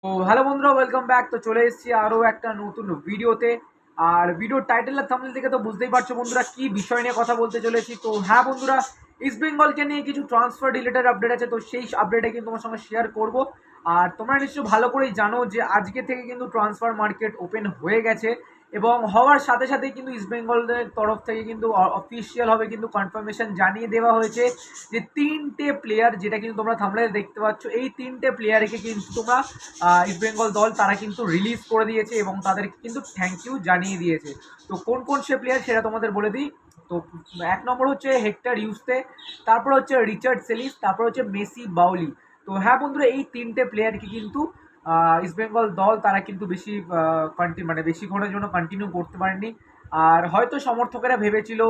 তো হ্যালো বন্ধুরা, welcome back. তো চলে এসেছি আরও একটা নতুন ভিডিওতে। আর ভিডিওর টাইটেল আর থাম্বনেল থেকে তো বুঝতেই পারছো বন্ধুরা কি বিষয় নিয়ে কথা বলতে চলেছি। তো হ্যাঁ বন্ধুরা, ইস্ট বেঙ্গলকে নিয়ে কিছু ট্রান্সফার রিলেটেড আপডেট আছে, তো সেই আপডেটে কিন্তু তোমার সঙ্গে শেয়ার করব। আর তোমরা নিশ্চয়ই ভালো করেই জানো যে আজকে থেকে কিন্তু ট্রান্সফার মার্কেট ওপেন হয়ে গেছে, এবং হওয়ার সাথে সাথেই কিন্তু ইস্ট বেঙ্গলের তরফ থেকে কিন্তু অফিসিয়াল হবে কিন্তু কনফার্মেশন জানিয়ে দেওয়া হয়েছে যে তিনটে প্লেয়ার, যেটা কিন্তু তোমরা থাম্বনেলে দেখতে পাচ্ছ, এই তিনটে প্লেয়ারকে কিন্তু তোমরা ইস্ট বেঙ্গল দল তারা কিন্তু রিলিজ করে দিয়েছে এবং তাদেরকে কিন্তু থ্যাংক ইউ জানিয়ে দিয়েছে। তো কোন কোন সে প্লেয়ার সেটা তোমাদের বলে দিই। তো এক নম্বর হচ্ছে হেক্টর ইউস্তে, তারপর হচ্ছে রিচার্ড সেলিস, তারপর হচ্ছে মেসি বাউলি। তো হ্যাঁ বন্ধুরা, এই তিনটে প্লেয়ারকে কিন্তু ইস্ট বেঙ্গল দল তারা কিন্তু বেশি বেশিক্ষণের জন্য কন্টিনিউ করতে পারেনি। আর হয়তো সমর্থকেরা ভেবেছিল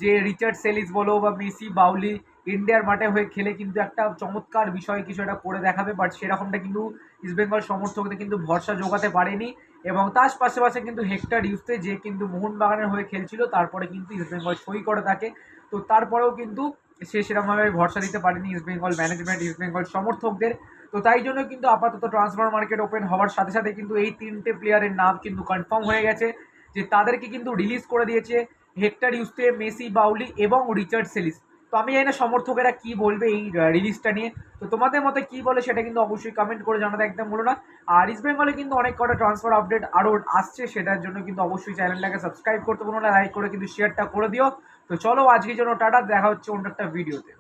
যে রিচার্ড সেলিস বলো বা মেসি বাউলি ইন্ডিয়ার মাঠে হয়ে খেলে কিন্তু একটা চমৎকার বিষয় কিছু একটা করে দেখাবে, বাট সেরকমটা কিন্তু ইস্টবেঙ্গল সমর্থকদের কিন্তু ভরসা জোগাতে পারেনি। এবং তার পাশে কিন্তু হেক্টর ইউস্তে, যে কিন্তু মোহনবাগানের হয়ে খেলছিল, তারপরে কিন্তু ইস্টবেঙ্গল সই করে থাকে। তো তারপরেও কিন্তু সে সেরকমভাবে ভরসা দিতে পারেনি ইস্টবেঙ্গল ম্যানেজমেন্ট, ইস্টবেঙ্গল সমর্থকদের। তো তাই জন্য কিন্তু আপাতত ট্রান্সফার মার্কেট ওপেন হওয়ার সাথে সাথে কিন্তু এই তিনটে প্লেয়ারের নাম কিন্তু কনফার্ম হয়ে গেছে যে তাদেরকে কিন্তু রিলিজ করে দিয়েছে হেক্টর ইউস্তে, মেসি বাউলি এবং রিচার্ড সেলিস। তো আমি জানি না সমর্থকেরা কি বলবে এই রিলিজটা নিয়ে। তো তোমাদের মতে কি বলে সেটা কিন্তু অবশ্যই কমেন্ট করে জানাতে একদম বলো না। আর ইস্ট বেঙ্গলে কিন্তু অনেক কটা ট্রান্সফার আপডেট আরও আসছে, সেটার জন্য কিন্তু অবশ্যই চ্যানেলটাকে সাবস্ক্রাইব করতে বলো না, লাইক করে কিন্তু শেয়ারটা করে দিও। তো চলো আজকের জন্য টাটা, দেখা হচ্ছে অন্য একটা ভিডিওতে।